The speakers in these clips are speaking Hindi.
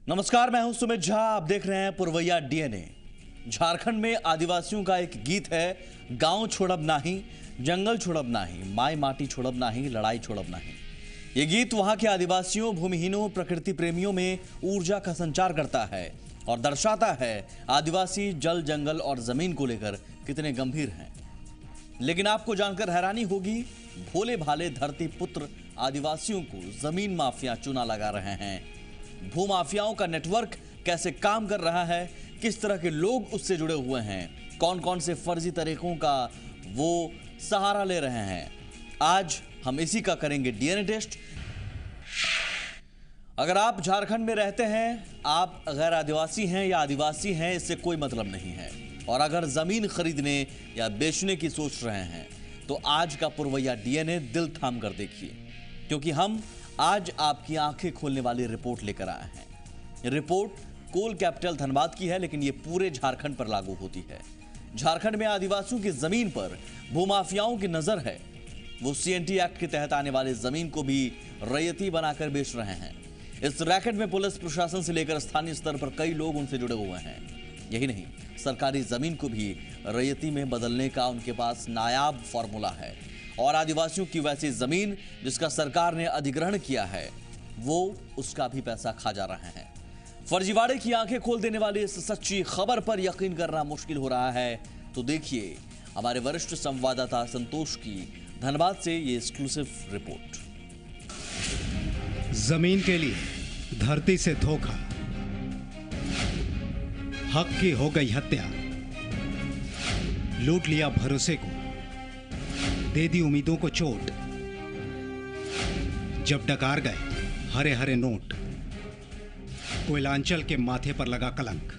नमस्कार, मैं हूं सुमित झा। आप देख रहे हैं पुरवैया डीएनए। झारखंड में आदिवासियों का एक गीत है, गांव छोड़ब नाही, जंगल छोड़ब नाही, माई माटी छोड़ब नाही, लड़ाई छोड़ब नाही। ये गीत वहां के आदिवासियों, भूमिहीनों, प्रकृति प्रेमियों में ऊर्जा का संचार करता है और दर्शाता है आदिवासी जल, जंगल और जमीन को लेकर कितने गंभीर हैं। लेकिन आपको जानकर हैरानी होगी, भोले भाले धरती पुत्र आदिवासियों को जमीन माफिया चूना लगा रहे हैं। भूमाफियाओं का नेटवर्क कैसे काम कर रहा है, किस तरह के लोग उससे जुड़े हुए हैं, कौन कौन से फर्जी तरीकों का वो सहारा ले रहे हैं, आज हम इसी का करेंगे डीएनए टेस्ट। अगर आप झारखंड में रहते हैं, आप गैर आदिवासी हैं या आदिवासी हैं, इससे कोई मतलब नहीं है। और अगर जमीन खरीदने या बेचने की सोच रहे हैं तो आज का पुरवैया डीएनए दिल थाम कर देखिए, क्योंकि हम आज आपकी आंखें खोलने वाली रिपोर्ट लेकर आए हैं। ये रिपोर्ट कोल कैपिटल धनबाद की है, लेकिन ये पूरे झारखंड पर लागू होती है। झारखंड में आदिवासियों की जमीन पर भूमाफियाओं की नजर है। वो सीएनटी एक्ट के तहत आने वाली जमीन को भी रैयती बनाकर बेच रहे हैं। इस रैकेट में पुलिस प्रशासन से लेकर स्थानीय स्तर पर कई लोग उनसे जुड़े हुए हैं। यही नहीं, सरकारी जमीन को भी रैयती में बदलने का उनके पास नायाब फॉर्मूला है। और आदिवासियों की वैसी जमीन जिसका सरकार ने अधिग्रहण किया है, वो उसका भी पैसा खा जा रहे हैं। फर्जीवाड़े की आंखें खोल देने वाली इस सच्ची खबर पर यकीन करना मुश्किल हो रहा है। तो देखिए हमारे वरिष्ठ संवाददाता संतोष की धनबाद से ये एक्सक्लूसिव रिपोर्ट। जमीन के लिए धरती से धोखा, हक की हो गई हत्या, लूट लिया भरोसे को, दे दी उम्मीदों को चोट। जब डकार गए हरे हरे नोट, कोयलांचल के माथे पर लगा कलंक।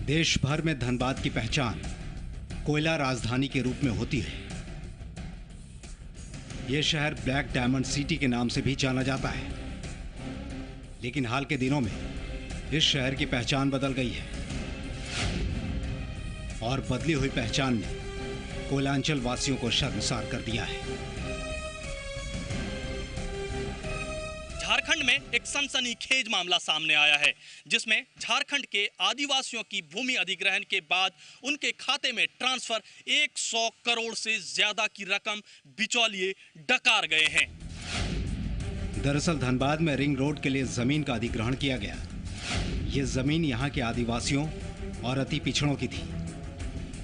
देश भर में धनबाद की पहचान कोयला राजधानी के रूप में होती है। यह शहर ब्लैक डायमंड सिटी के नाम से भी जाना जाता है। लेकिन हाल के दिनों में इस शहर की पहचान बदल गई है और बदली हुई पहचान ने कोयलांचल वासियों को शर्मसार कर दिया है। झारखंड में एक सनसनीखेज मामला सामने आया है, जिसमें झारखंड के आदिवासियों की भूमि अधिग्रहण के बाद उनके खाते में ट्रांसफर 100 करोड़ से ज्यादा की रकम बिचौलिए डकार गए हैं। दरअसल धनबाद में रिंग रोड के लिए जमीन का अधिग्रहण किया गया। ये जमीन यहाँ के आदिवासियों और अति पिछड़ों की थी।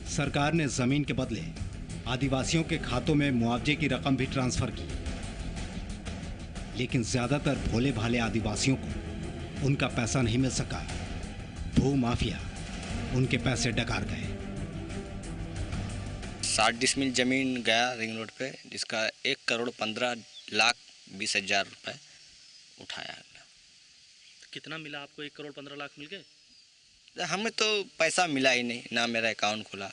सरकार ने जमीन के बदले आदिवासियों के खातों में मुआवजे की रकम भी ट्रांसफर की, लेकिन ज्यादातर भोले भाले आदिवासियों को उनका पैसा नहीं मिल सका। भू माफिया उनके पैसे डकार गए। 60 डिसमिल जमीन गया रिंग रोड पे, जिसका 1,15,20,000 रुपए उठाया गया। कितना मिला आपको? 1 करोड़ 15 लाख मिल गए? हमें तो पैसा मिला ही नहीं, ना मेरा अकाउंट खुला।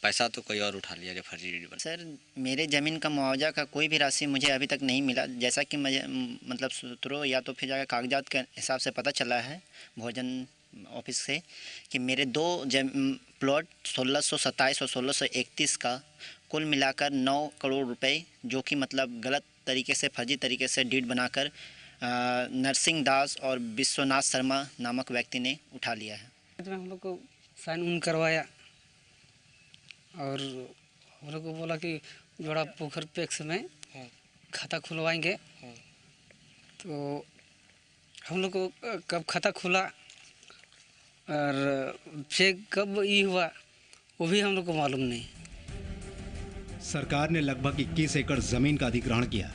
पैसा तो कोई और उठा लिया, फर्जी डीड बना। सर, मेरे ज़मीन का मुआवजा का कोई भी राशि मुझे अभी तक नहीं मिला। जैसा कि मुझे मतलब सूत्रों या तो फिर जाकर कागजात के हिसाब से पता चला है भोजन ऑफिस से कि मेरे दो प्लॉट 1627 और 1631 का कुल मिलाकर 9 करोड़ रुपए, जो कि मतलब गलत तरीके से, फर्जी तरीके से डीड बनाकर नरसिंह दास और विश्वनाथ शर्मा नामक व्यक्ति ने उठा लिया है। हम लोग को साइन उन करवाया और हम लोग को बोला कि जोड़ा पोखर पैक्स में खाता खुलवाएंगे। तो हम लोग को कब खाता खुला और चेक कब ये हुआ वो भी हम लोग को मालूम नहीं। सरकार ने लगभग 21 एकड़ जमीन का अधिग्रहण किया।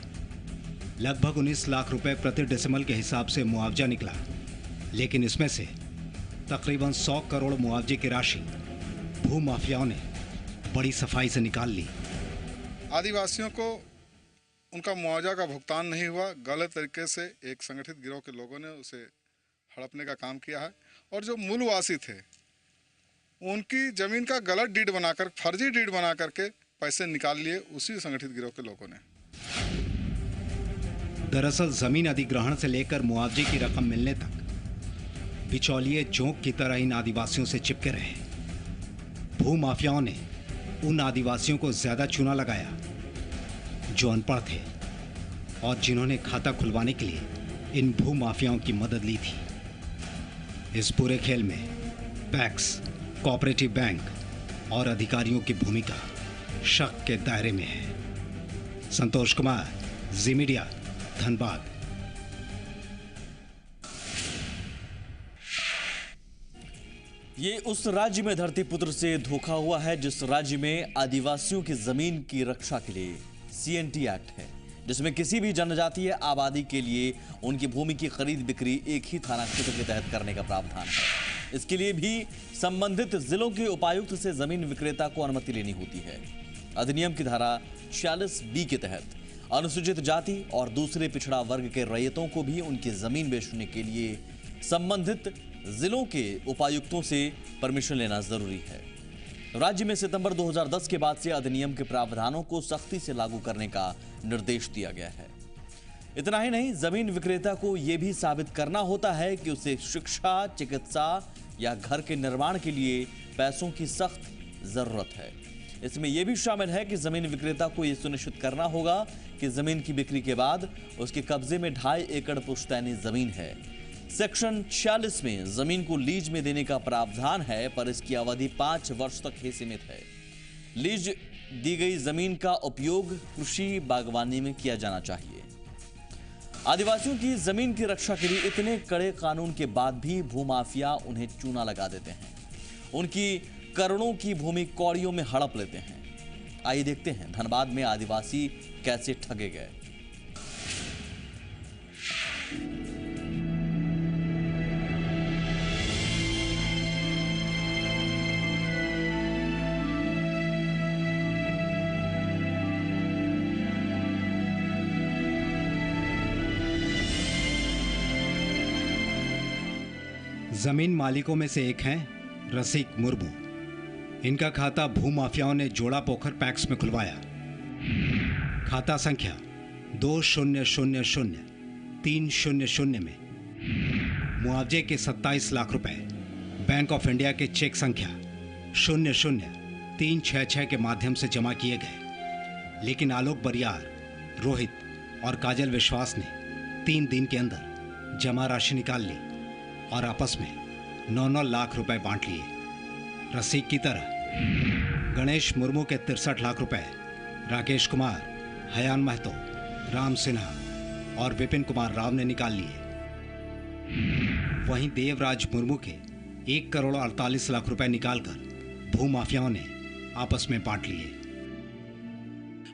लगभग 19 लाख रुपए प्रति डेसिमल के हिसाब से मुआवजा निकला, लेकिन इसमें से तकरीबन 100 करोड़ मुआवजे की राशि भू माफियाओं ने बड़ी सफाई से निकाल ली। आदिवासियों को उनका मुआवजा का भुगतान नहीं हुआ। गलत तरीके से एक संगठित गिरोह के लोगों ने उसे हड़पने का काम किया है और जो मूलवासी थे उनकी ज़मीन का गलत डीड बनाकर, फर्जी डीड बना करके पैसे निकाल लिए उसी संगठित गिरोह के लोगों ने। दरअसल जमीन अधिग्रहण से लेकर मुआवजे की रकम मिलने तक बिचौलिए जोंक की तरह इन आदिवासियों से चिपके रहे। भू माफियाओं ने उन आदिवासियों को ज्यादा चूना लगाया जो अनपढ़ थे, और जिन्होंने खाता खुलवाने के लिए इन भूमाफियाओं की मदद ली थी। इस पूरे खेल में पैक्स, कोऑपरेटिव बैंक और अधिकारियों की भूमिका शक के दायरे में है। संतोष कुमार, जी मीडिया, धनबाद। ये उस राज्य में धरती पुत्र से धोखा हुआ है जिस राज्य में आदिवासियों की जमीन की रक्षा के लिए CNT एक्ट है, जिसमें किसी भी जनजातीय आबादी के लिए उनकी भूमि की खरीद बिक्री एक ही थाना क्षेत्र के तहत करने का प्रावधान है। इसके लिए भी संबंधित जिलों के उपायुक्त से जमीन विक्रेता को अनुमति लेनी होती है। अधिनियम की धारा 46B के तहत अनुसूचित जाति और दूसरे पिछड़ा वर्ग के रैयतों को भी उनकी जमीन बेचने के लिए संबंधित जिलों के उपायुक्तों से परमिशन लेना जरूरी है। राज्य में सितंबर 2010 के बाद से अधिनियम के प्रावधानों को सख्ती से लागू करने का निर्देश दिया गया है। इतना ही नहीं, जमीन विक्रेता को यह भी साबित करना होता है कि उसे शिक्षा, चिकित्सा या घर के निर्माण के लिए पैसों की सख्त जरूरत है। इसमें यह भी शामिल है कि जमीन विक्रेता को यह सुनिश्चित करना होगा कि जमीन की बिक्री के बाद उसके कब्जे में 2.5 एकड़ पुश्तैनी जमीन है। सेक्शन 46 में जमीन को लीज में देने का प्रावधान है, पर इसकी अवधि 5 वर्ष तक ही सीमित है। लीज दी गई जमीन का उपयोग कृषि बागवानी में किया जाना चाहिए। आदिवासियों की जमीन की रक्षा के लिए इतने कड़े कानून के बाद भी भूमाफिया उन्हें चूना लगा देते हैं, उनकी करोड़ों की भूमि कौड़ियों में हड़प लेते हैं। आइए देखते हैं धनबाद में आदिवासी कैसे ठगे गए। जमीन मालिकों में से एक हैं रसिक मुर्मू। इनका खाता भूमाफियाओं ने जोड़ा पोखर पैक्स में खुलवाया। खाता संख्या 20000300 में मुआवजे के 27 लाख रुपए बैंक ऑफ इंडिया के चेक संख्या 00366 के माध्यम से जमा किए गए। लेकिन आलोक बरियार, रोहित और काजल विश्वास ने 3 दिन के अंदर जमा राशि निकाल ली और आपस में 9-9 लाख रुपए बांट लिए। रसिक की तरह गणेश मुर्मू के 63 लाख रुपए, राकेश कुमार, हयान महतो, राम सिन्हा और विपिन कुमार राव ने निकाल लिए। वहीं देवराज मुर्मू के 1,48,00,000 रुपए निकालकर भूमाफियाओं ने आपस में बांट लिए।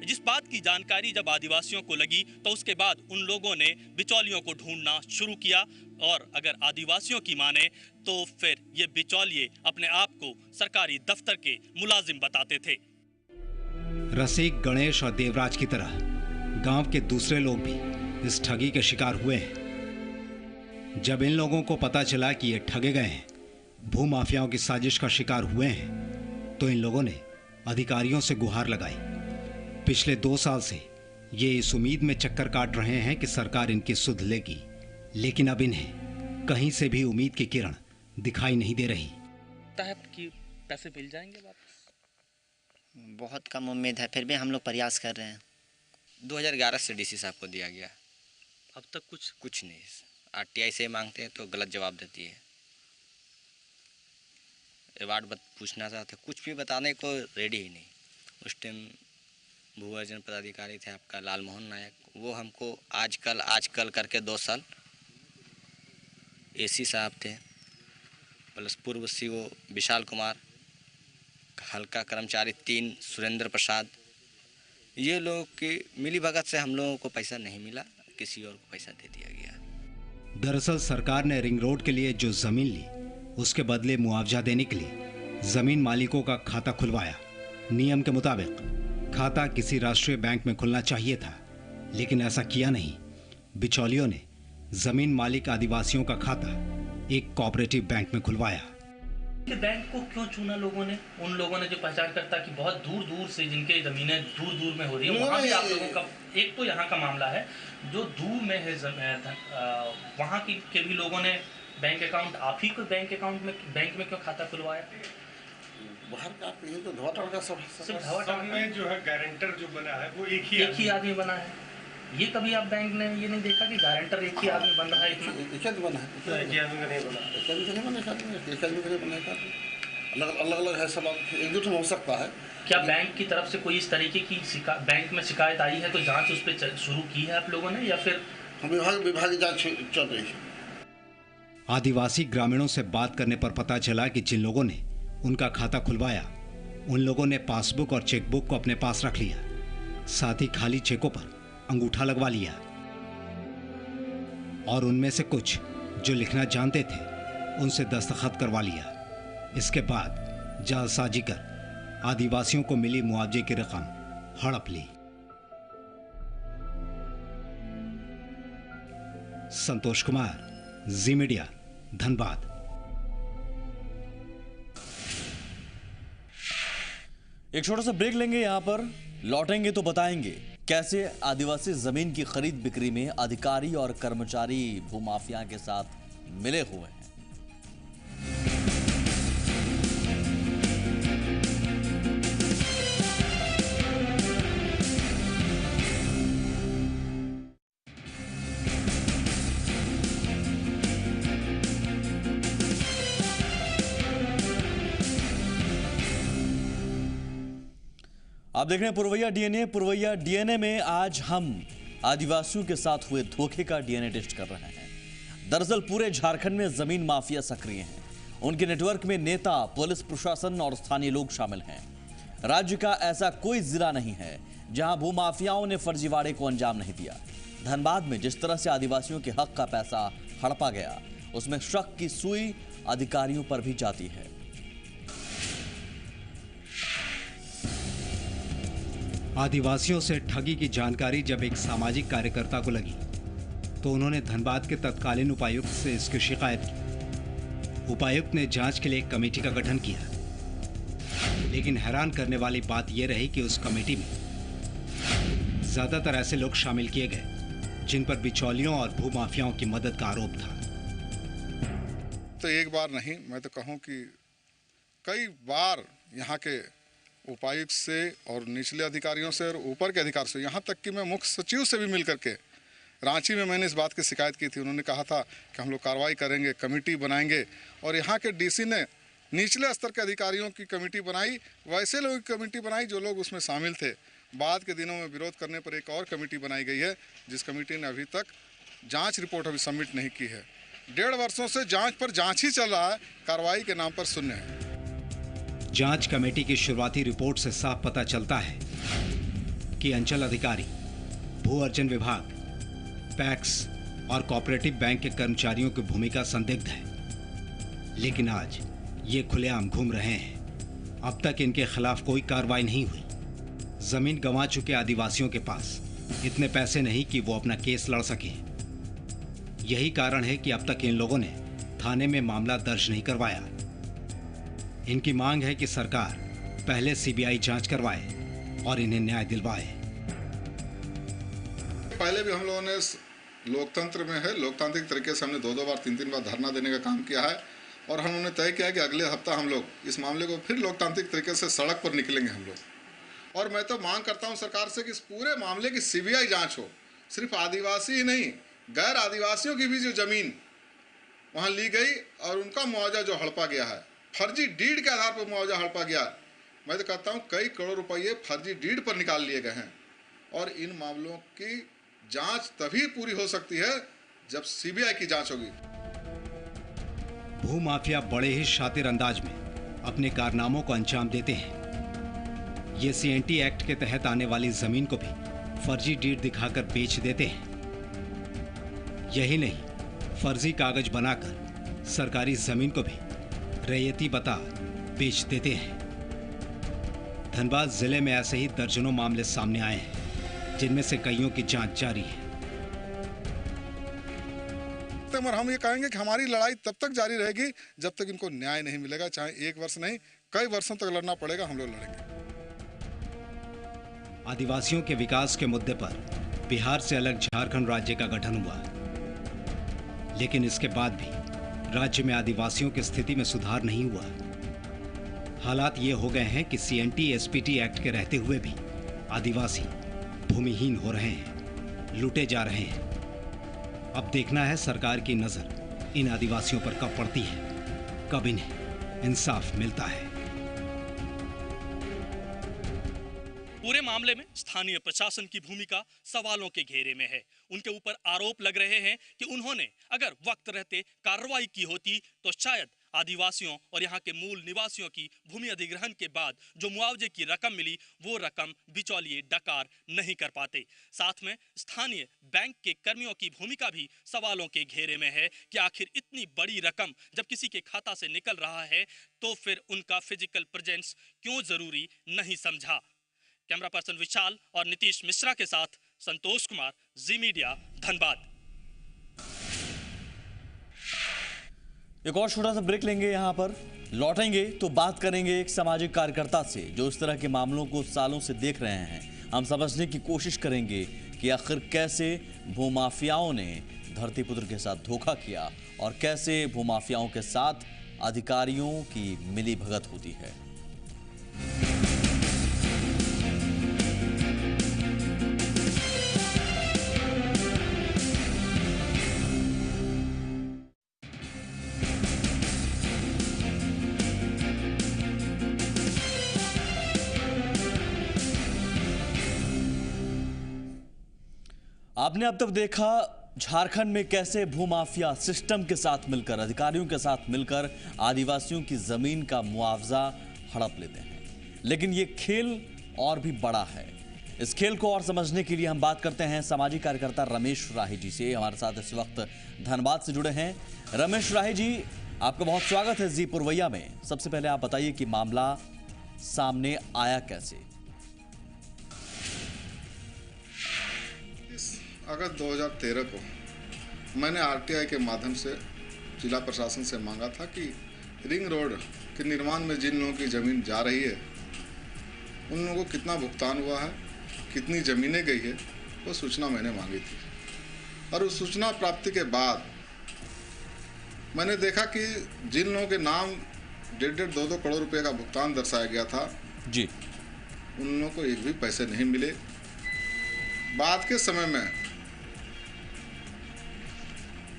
जिस बात की जानकारी जब आदिवासियों को लगी तो उसके बाद उन लोगों ने बिचौलियों को ढूंढना शुरू किया, और अगर आदिवासियों की माने तो फिर ये बिचौलिए अपने आप को सरकारी दफ्तर के मुलाजिम बताते थे। रसिक, गणेश और देवराज की तरह गांव के दूसरे लोग भी इस ठगी के शिकार हुए हैं। जब इन लोगों को पता चला कि ये ठगे गए हैं, भूमाफियाओं की साजिश का शिकार हुए हैं, तो इन लोगों ने अधिकारियों से गुहार लगाई। पिछले 2 साल से ये इस उम्मीद में चक्कर काट रहे हैं कि सरकार इनकी सुध लेगी, लेकिन अब इन्हें कहीं से भी उम्मीद की किरण दिखाई नहीं दे रही। कि पैसे मिल जाएंगे वापस? बहुत कम उम्मीद है, फिर भी हम लोग प्रयास कर रहे हैं। 2011 से DC साहब को दिया गया, अब तक कुछ नहीं। RTI से मांगते हैं तो गलत जवाब देती है। अवार्ड पूछना चाहते, कुछ भी बताने को रेडी ही नहीं। उस टाइम भूअर्जन पदाधिकारी थे आपका लाल मोहन नायक, वो हमको आजकल करके 2 साल AC साहब थे, प्लस पूर्व CO विशाल कुमार, हल्का कर्मचारी 3 सुरेंद्र प्रसाद, ये लोग की मिली भगत से हम लोगों को पैसा नहीं मिला, किसी और को पैसा दे दिया गया। दरअसल सरकार ने रिंग रोड के लिए जो जमीन ली, उसके बदले मुआवजा देने के लिए जमीन मालिकों का खाता खुलवाया। नियम के मुताबिक खाता किसी राष्ट्रीय बैंक में खुलना चाहिए था, लेकिन ऐसा किया नहीं। बिचौलियों ने जमीन मालिक आदिवासियों का खाता एक कोऑपरेटिव बैंक में खुलवाया। बैंक को क्यों चुना लोगों ने? उन लोगों ने जो पहचान करता कि बहुत दूर दूर से जिनके जमीनें दूर दूर में हो रही है, वहाँ भी आप लोगों का एक तो यहाँ का मामला है जो दूर में है, वहाँ के भी लोगों ने बैंक अकाउंट, आप ही को बैंक में क्यों खाता खुलवाया? बाहर का ये तो धवाटाड़ का सब में जो है गारंटर जो बना है वो एक ही आदमी बना है। ये कभी आप बैंक ने ये नहीं देखा कि गारंटर एक ही आदमी बन रहा है इतना? एक आदमी बना है, एक आदमी का नहीं बना, एक आदमी का नहीं बना, एक आदमी का नहीं बना, अलग अलग है, सब एकजुट हो सकता है। क्या बैंक की तरफ से कोई इस तरीके की बैंक में शिकायत आई है तो जांच उस पर शुरू की है आप लोगों ने, या फिर विभाग जांच चल रही है? आदिवासी ग्रामीणों से बात करने पर पता चला कि जिन लोगों ने उनका खाता खुलवाया उन लोगों ने पासबुक और चेकबुक को अपने पास रख लिया, साथ ही खाली चेकों पर अंगूठा लगवा लिया और उनमें से कुछ जो लिखना जानते थे उनसे दस्तखत करवा लिया। इसके बाद जालसाजी कर आदिवासियों को मिली मुआवजे की रकम हड़प ली। संतोष कुमार, जी मीडिया, धनबाद। एक छोटा सा ब्रेक लेंगे, यहां पर लौटेंगे तो बताएंगे कैसे आदिवासी जमीन की खरीद बिक्री में अधिकारी और कर्मचारी भूमाफिया के साथ मिले हुए हैं। आप देख रहे हैं पुरवैया डीएनए में आज हम आदिवासियों के साथ हुए धोखे का डीएनए टेस्ट कर रहे हैं। दरअसल पूरे झारखंड में जमीन माफिया सक्रिय हैं। उनके नेटवर्क में नेता, पुलिस प्रशासन और स्थानीय लोग शामिल हैं। राज्य का ऐसा कोई जिला नहीं है जहां भूमाफियाओं ने फर्जीवाड़े को अंजाम नहीं दिया। धनबाद में जिस तरह से आदिवासियों के हक का पैसा हड़पा गया, उसमें शक की सुई अधिकारियों पर भी जाती है। आदिवासियों से ठगी की जानकारी जब एक सामाजिक कार्यकर्ता को लगी तो उन्होंने धनबाद के तत्कालीन उपायुक्त से इसकी शिकायत की। उपायुक्त ने जांच के लिए एक कमेटी का गठन किया, लेकिन हैरान करने वाली बात यह रही कि उस कमेटी में ज्यादातर ऐसे लोग शामिल किए गए जिन पर बिचौलियों और भूमाफियाओं की मदद का आरोप था। तो एक बार नहीं, मैं तो कहूँ कि कई बार यहाँ के उपायुक्त से और निचले अधिकारियों से और ऊपर के अधिकार से, यहाँ तक कि मैं मुख्य सचिव से भी मिल करके रांची में मैंने इस बात की शिकायत की थी। उन्होंने कहा था कि हम लोग कार्रवाई करेंगे, कमेटी बनाएंगे, और यहाँ के डीसी ने निचले स्तर के अधिकारियों की कमेटी बनाई, वैसे लोगों की कमेटी बनाई जो लोग उसमें शामिल थे। बाद के दिनों में विरोध करने पर एक और कमेटी बनाई गई है, जिस कमेटी ने अभी तक जाँच रिपोर्ट अभी सबमिट नहीं की है। 1.5 वर्षों से जाँच पर जाँच ही चल रहा है, कार्रवाई के नाम पर शून्य है। जांच कमेटी की शुरुआती रिपोर्ट से साफ पता चलता है कि अंचल अधिकारी, भू अर्जन विभाग, पैक्स और कोऑपरेटिव बैंक के कर्मचारियों की भूमिका संदिग्ध है। लेकिन आज ये खुलेआम घूम रहे हैं। अब तक इनके खिलाफ कोई कार्रवाई नहीं हुई। जमीन गंवा चुके आदिवासियों के पास इतने पैसे नहीं कि वो अपना केस लड़ सकें। यही कारण है कि अब तक इन लोगों ने थाने में मामला दर्ज नहीं करवाया। इनकी मांग है कि सरकार पहले सीबीआई जांच करवाए और इन्हें न्याय दिलवाए। पहले भी हम लोगों ने लोकतंत्र में है, लोकतांत्रिक तरीके से हमने 2-2 बार 3-3 बार धरना देने का काम किया है, और हमने तय किया कि अगले हफ्ता हम लोग इस मामले को फिर लोकतांत्रिक तरीके से सड़क पर निकलेंगे हम लोग। और मैं तो मांग करता हूं सरकार से कि इस पूरे मामले की सीबीआई जांच हो। सिर्फ आदिवासी ही नहीं, गैर आदिवासियों की भी जो जमीन वहां ली गई और उनका मुआवजा जो हड़पा गया है, फर्जी डीड के आधार पर मुआवजा हड़पा गया, मैं तो कहता हूं कई करोड़ रुपये फर्जी डीड पर निकाल लिए गए हैं। और इन मामलों की जांच तभी पूरी हो सकती है जब सीबीआई की जांच होगी। भूमाफिया बड़े ही शातिर अंदाज में अपने कारनामों को अंजाम देते हैं। ये सीएनटी एक्ट के तहत आने वाली जमीन को भी फर्जी डीड दिखाकर बेच देते हैं। यही नहीं, फर्जी कागज बनाकर सरकारी जमीन को भी रैयती बता बेच देते हैं। धनबाद जिले में ऐसे ही दर्जनों मामले सामने आए हैं, जिनमें से कईयों की जांच जारी है। और हम ये कहेंगे कि हमारी लड़ाई तब तक जारी रहेगी जब तक इनको न्याय नहीं मिलेगा। चाहे 1 वर्ष नहीं, कई वर्षों तक लड़ना पड़ेगा, हम लोग लड़ेंगे। आदिवासियों के विकास के मुद्दे पर बिहार से अलग झारखंड राज्य का गठन हुआ, लेकिन इसके बाद भी राज्य में आदिवासियों की स्थिति में सुधार नहीं हुआ। हालात ये हो गए हैं कि सीएनटी एसपीटी एक्ट के रहते हुए भी आदिवासी भूमिहीन हो रहे हैं। लूटे जा रहे हैं। अब देखना है सरकार की नजर इन आदिवासियों पर कब पड़ती है, कब इन्हें इंसाफ मिलता है। पूरे मामले में स्थानीय प्रशासन की भूमिका सवालों के घेरे में है। उनके ऊपर आरोप लग रहे हैं कि उन्होंने अगर वक्त रहते कार्रवाई की होती तो शायद आदिवासियों और यहाँ के मूल निवासियों की भूमि अधिग्रहण के बाद जो मुआवजे की रकम मिली वो रकम बिचौलिए डकार नहीं कर पाते। साथ में स्थानीय बैंक के कर्मियों की भूमिका भी सवालों के घेरे में है कि आखिर इतनी बड़ी रकम जब किसी के खाता से निकल रहा है तो फिर उनका फिजिकल प्रेजेंस क्यों जरूरी नहीं समझा। कैमरा पर्सन विशाल और नीतीश मिश्रा के साथ संतोष कुमार, जी मीडिया, धनबाद। एक और छोटा सा ब्रेक लेंगे, यहाँ पर लौटेंगे तो बात करेंगे एक सामाजिक कार्यकर्ता से जो इस तरह के मामलों को सालों से देख रहे हैं। हम समझने की कोशिश करेंगे कि आखिर कैसे भूमाफियाओं ने धरतीपुत्र के साथ धोखा किया और कैसे भूमाफियाओं के साथ अधिकारियों की मिलीभगत होती है। आपने अब तक देखा झारखंड में कैसे भूमाफिया सिस्टम के साथ मिलकर, अधिकारियों के साथ मिलकर आदिवासियों की जमीन का मुआवजा हड़प लेते हैं। लेकिन ये खेल और भी बड़ा है। इस खेल को और समझने के लिए हम बात करते हैं सामाजिक कार्यकर्ता रमेश राही जी से। हमारे साथ इस वक्त धनबाद से जुड़े हैं। रमेश राही जी, आपका बहुत स्वागत है जी पुरवैया में। सबसे पहले आप बताइए कि मामला सामने आया कैसे? अगस्त 2013 को मैंने आरटीआई के माध्यम से जिला प्रशासन से मांगा था कि रिंग रोड के निर्माण में जिन लोगों की ज़मीन जा रही है उन लोगों को कितना भुगतान हुआ है, कितनी ज़मीनें गई है, वो सूचना मैंने मांगी थी। और उस सूचना प्राप्ति के बाद मैंने देखा कि जिन लोगों के नाम 1.5-2 करोड़ रुपए का भुगतान दर्शाया गया था जी, उन लोगों को एक भी पैसे नहीं मिले। बाद के समय में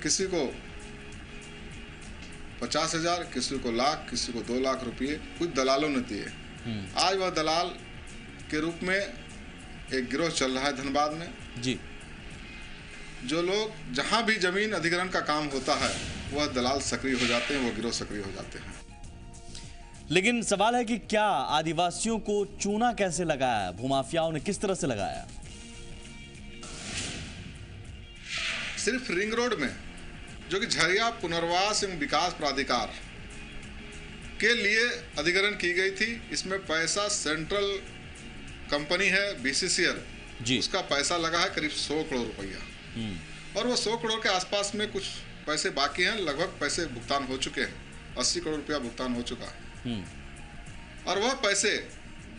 किसी को 50,000, किसी को लाख, किसी को 2 लाख रुपये कुछ दलालों ने दिए। आज वह दलाल के रूप में एक गिरोह चल रहा है धनबाद में जी। जो लोग जहां भी जमीन अधिग्रहण का काम होता है वह दलाल सक्रिय हो जाते हैं, वह गिरोह सक्रिय हो जाते हैं। लेकिन सवाल है कि क्या आदिवासियों को चूना कैसे लगाया, भूमाफियाओं ने किस तरह से लगाया? सिर्फ रिंग रोड में जो कि झरिया पुनर्वास एवं विकास प्राधिकार के लिए अधिग्रहण की गई थी, इसमें पैसा सेंट्रल कंपनी है BCCL जी, उसका पैसा लगा है करीब 100 करोड़ रुपया। और वो 100 करोड़ के आसपास में कुछ पैसे बाकी हैं, लगभग पैसे भुगतान हो चुके हैं, 80 करोड़ रुपया भुगतान हो चुका है। और वह पैसे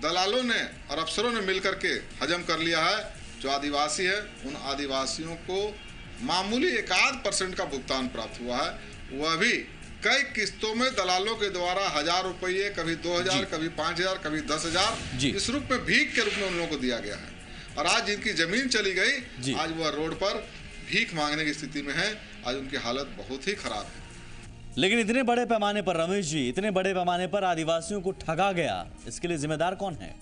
दलालों ने और अफसरों ने मिलकर के हजम कर लिया है। जो आदिवासी है उन आदिवासियों को मामूली 1-8% का भुगतान प्राप्त हुआ है, वह भी कई किस्तों में दलालों के द्वारा 1,000 रुपये, कभी 2,000, कभी 5,000, कभी 10,000 इस रूप में भीख के रूप में उन लोगों को दिया गया है। और आज जिनकी जमीन चली गई, आज वह रोड पर भीख मांगने की स्थिति में है। आज उनकी हालत बहुत ही खराब है। लेकिन इतने बड़े पैमाने पर रमेश जी, इतने बड़े पैमाने पर आदिवासियों को ठगा गया, इसके लिए जिम्मेदार कौन है?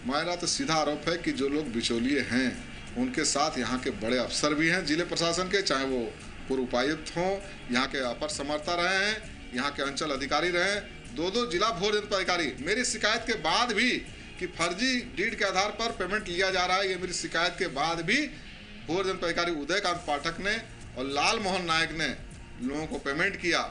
मेरा तो सीधा आरोप है कि जो लोग बिचौलिए हैं उनके साथ यहाँ के बड़े अफसर भी हैं जिले प्रशासन के, चाहे वो पूर्व उपायुक्त हों, यहाँ के अपर समर्था रहे हैं, यहाँ के अंचल अधिकारी रहे, 2 जिला भू अधिकारी। मेरी शिकायत के बाद भी कि फर्जी डीड के आधार पर पेमेंट लिया जा रहा है, ये मेरी शिकायत के बाद भी भू अधिकारी उदयकांत पाठक ने और लाल मोहन नायक ने लोगों को पेमेंट किया।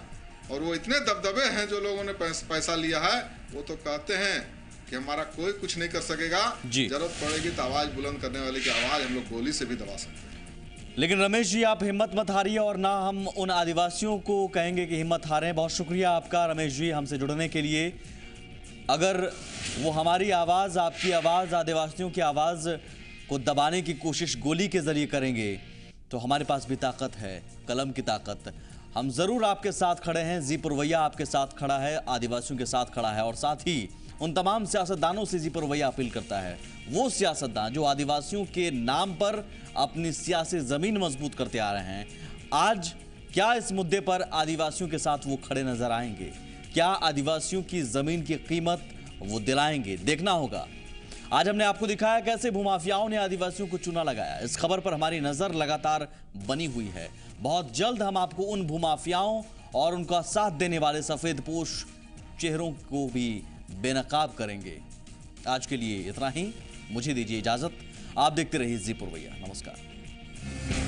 और वो इतने दबदबे हैं जो लोगों ने पैसा लिया है, वो तो कहते हैं कि हमारा कोई कुछ नहीं कर सकेगा, जरूरत पड़ेगी तो आवाज बुलंद करने वाले की आवाज हम लोग गोली से भी दबा सकते हैं। लेकिन रमेश जी, आप हिम्मत मत हारिए और ना हम उन आदिवासियों को कहेंगे कि हिम्मत हारें। बहुत शुक्रिया आपका रमेश जी हमसे जुड़ने के लिए। अगर वो हमारी आवाज़, आपकी आवाज़, आदिवासियों की आवाज़ को दबाने की कोशिश गोली के जरिए करेंगे तो हमारे पास भी ताकत है, कलम की ताकत। हम ज़रूर आपके साथ खड़े हैं। जी पुरवैया आपके साथ खड़ा है, आदिवासियों के साथ खड़ा है और साथ ही उन तमाम सियासतदानों से जी पुरवैया अपील करता है, वो सियासतदान जो आदिवासियों के नाम पर अपनी सियासी जमीन मजबूत करते आ रहे हैं, आज क्या इस मुद्दे पर आदिवासियों के साथ वो खड़े नजर आएंगे? क्या आदिवासियों की जमीन की कीमत वो दिलाएंगे? देखना होगा। आज हमने आपको दिखाया कैसे भूमाफियाओं ने आदिवासियों को चूना लगाया। इस खबर पर हमारी नजर लगातार बनी हुई है। बहुत जल्द हम आपको उन भूमाफियाओं और उनका साथ देने वाले सफेदपोश चेहरों को भी बेनकाब करेंगे। आज के लिए इतना ही, मुझे दीजिए इजाजत। आप देखते रहिए जी पुरवैया। नमस्कार।